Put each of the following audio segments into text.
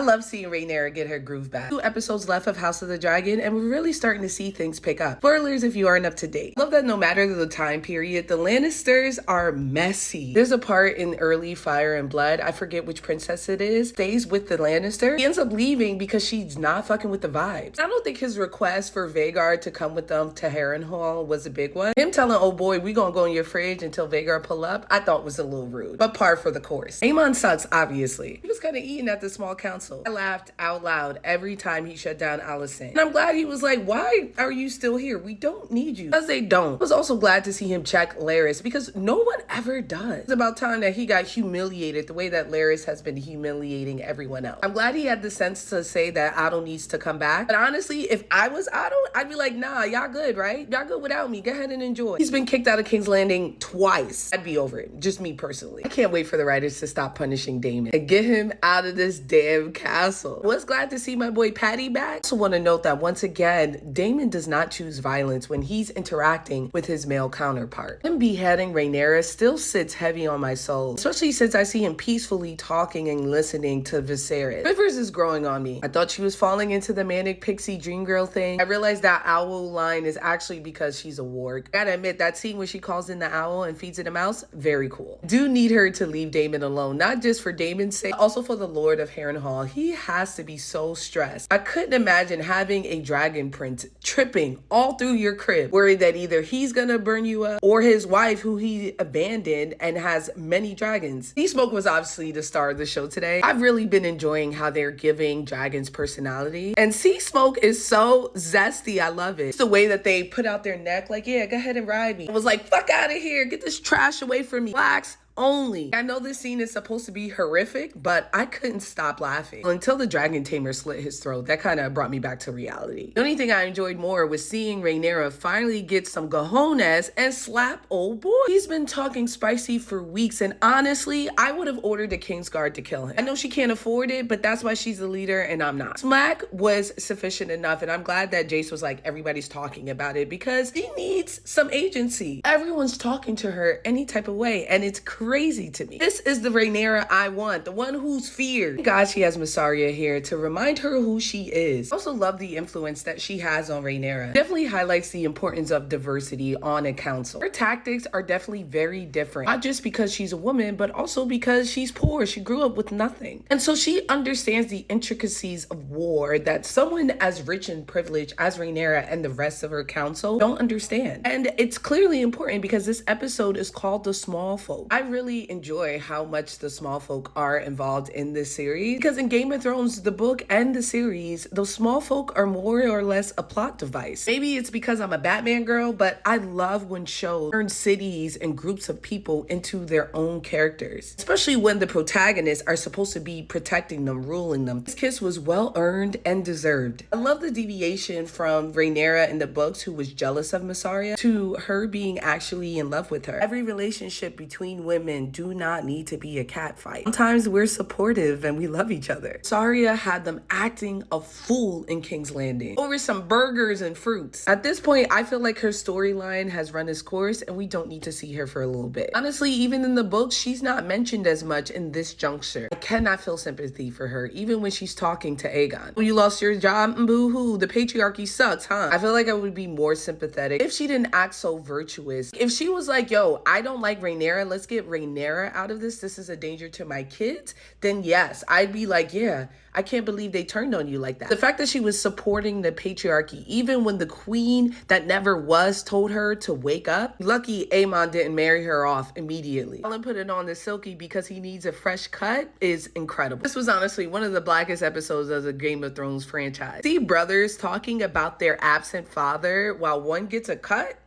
love seeing Rhaenyra get her groove back. 2 episodes left of House of the Dragon, and we're really starting to see things pick up. Spoilers if you aren't up to date. Love that no matter the time period, the Lannisters are messy. There's a part in early Fire and Blood, I forget which princess it is, stays with the Lannister. He ends up leaving because she's not fucking with the vibes. I don't think his request for Vhagar to come with them to Harrenhal was a big one. Him telling, oh boy, we gonna go in your fridge until Vhagar pull up, I thought was a little rude, but par for the course. Aemon sucks, obviously. He was kind of eating at the small council. I laughed out loud every time he shut down Alicent. And I'm glad he was like, why are you still here? We don't need you. Because they don't. I was also glad to see him check Larys because no one ever does. It's about time that he got humiliated the way that Larys has been humiliating everyone else. I'm glad he had the sense to say that Otto needs to come back. But honestly, if I was Otto, I'd be like, nah, y'all good, right? Y'all good without me. Go ahead and enjoy. He's been kicked out of King's Landing twice. I'd be over it. Just me personally. I can't wait for the writers to stop punishing Daemon and get him out of this damn castle. Was glad to see my boy Patty back. I also want to note that once again, Daemon does not choose violence when he's interacting with his male counterpart. Him beheading Rhaenyra still sits heavy on my soul, especially since I see him peacefully talking and listening to Viserys. Rivers is growing on me. I thought she was falling into the manic pixie dream girl thing. I realized that owl line is actually because she's a warg. Gotta admit, that scene where she calls in the owl and feeds it a mouse, very cool. Do need her to leave Daemon alone, not just for Daemon's sake, also for the Lord of Harrenhal. He has to be so stressed. I couldn't imagine having a dragon prince tripping all through your crib, worried that either he's gonna burn you up or his wife, who he abandoned and has many dragons. Seasmoke was obviously the star of the show today. I've really been enjoying how they're giving dragons personality, and Seasmoke is so zesty. I love it. It's the way that they put out their neck like, yeah, go ahead and ride me. I was like, fuck out of here, get this trash away from me. Relax. Only. I know this scene is supposed to be horrific, but I couldn't stop laughing until the dragon tamer slit his throat. That kind of brought me back to reality. The only thing I enjoyed more was seeing Rhaenyra finally get some cojones and slap old boy. He's been talking spicy for weeks, and honestly, I would have ordered the Kingsguard to kill him. I know she can't afford it, but that's why she's the leader and I'm not. Smack was sufficient enough, and I'm glad that Jace was like, everybody's talking about it because she needs some agency. Everyone's talking to her any type of way, and it's crazy to me. This is the Rhaenyra I want, the one who's feared. God, she has Mysaria here to remind her who she is. I also love the influence that she has on Rhaenyra. Definitely highlights the importance of diversity on a council. Her tactics are definitely very different, not just because she's a woman, but also because she's poor. She grew up with nothing. And so she understands the intricacies of war that someone as rich and privileged as Rhaenyra and the rest of her council don't understand. And it's clearly important because this episode is called The Small Folk. I really enjoy how much the small folk are involved in this series because in Game of Thrones, the book and the series, those small folk are more or less a plot device. Maybe it's because I'm a Batman girl, but I love when shows turn cities and groups of people into their own characters, especially when the protagonists are supposed to be protecting them, ruling them. This kiss was well earned and deserved. I love the deviation from Rhaenyra in the books, who was jealous of Mysaria, to her being actually in love with her. Every relationship between women do not need to be a cat fight. Sometimes we're supportive and we love each other. Saria had them acting a fool in King's Landing over some burgers and fruits. At this point, I feel like her storyline has run its course and we don't need to see her for a little bit. Honestly, even in the books, she's not mentioned as much in this juncture. I cannot feel sympathy for her, even when she's talking to Aegon. Well, you lost your job? Boo-hoo. The patriarchy sucks, huh? I feel like I would be more sympathetic if she didn't act so virtuous. If she was like, yo, I don't like Rhaenyra, let's get Rhaenyra out of this is a danger to my kids, then yes, I'd be like, yeah, I can't believe they turned on you like that. The fact that she was supporting the patriarchy, even when the queen that never was told her to wake up, lucky Aemon didn't marry her off immediately. Ellen put it on the Silky because he needs a fresh cut is incredible. This was honestly one of the blackest episodes of the Game of Thrones franchise. See brothers talking about their absent father while one gets a cut?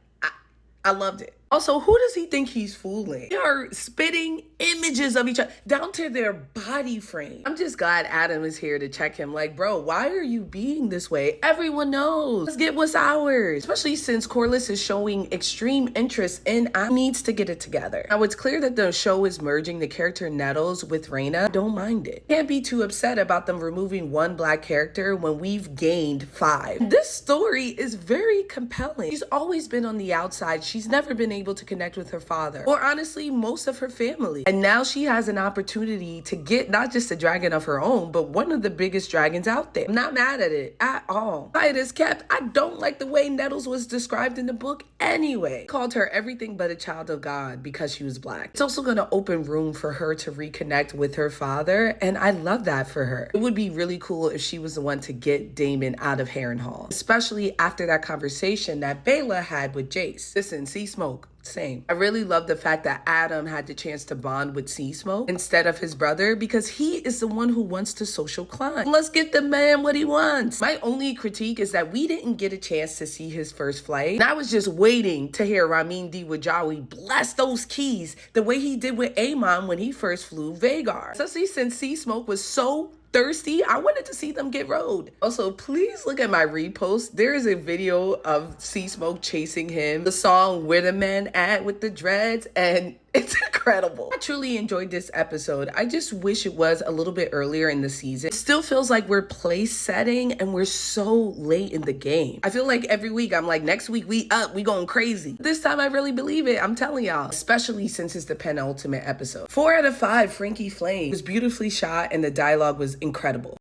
I loved it. Also, who does he think he's fooling? They are spitting images of each other down to their body frame. I'm just glad Adam is here to check him. Like, bro, why are you being this way? Everyone knows. Let's get what's ours. Especially since Corlys is showing extreme interest in Adam needs to get it together. Now, it's clear that the show is merging the character Nettles with Rhaena. Don't mind it. Can't be too upset about them removing one black character when we've gained 5. This story is very compelling. She's always been on the outside. She's never been able to connect with her father, or honestly, most of her family. And now she has an opportunity to get not just a dragon of her own, but one of the biggest dragons out there. I'm not mad at it at all. Quiet as kept, I don't like the way Nettles was described in the book anyway. Called her everything but a child of God because she was black. It's also gonna open room for her to reconnect with her father, and I love that for her. It would be really cool if she was the one to get Daemon out of Harrenhal, especially after that conversation that Bela had with Jace. Listen, Seasmoke, same. I really love the fact that Adam had the chance to bond with Seasmoke instead of his brother, because he is the one who wants to social climb. Let's get the man what he wants. My only critique is that we didn't get a chance to see his first flight, and I was just waiting to hear Ramin Dewjawi bless those keys the way he did with Aemon when he first flew Vhagar. Especially since Seasmoke was so thirsty, I wanted to see them get rode. Also, please look at my repost. There is a video of Seasmoke chasing him, the song Where the Man At with the Dreads, and it's incredible. I truly enjoyed this episode. I just wish it was a little bit earlier in the season. It still feels like we're place setting and we're so late in the game. I feel like every week I'm like, next week we going crazy. This time I really believe it, I'm telling y'all, especially since it's the penultimate episode. 4 out of 5 Frankie Flame. It was beautifully shot and the dialogue was incredible.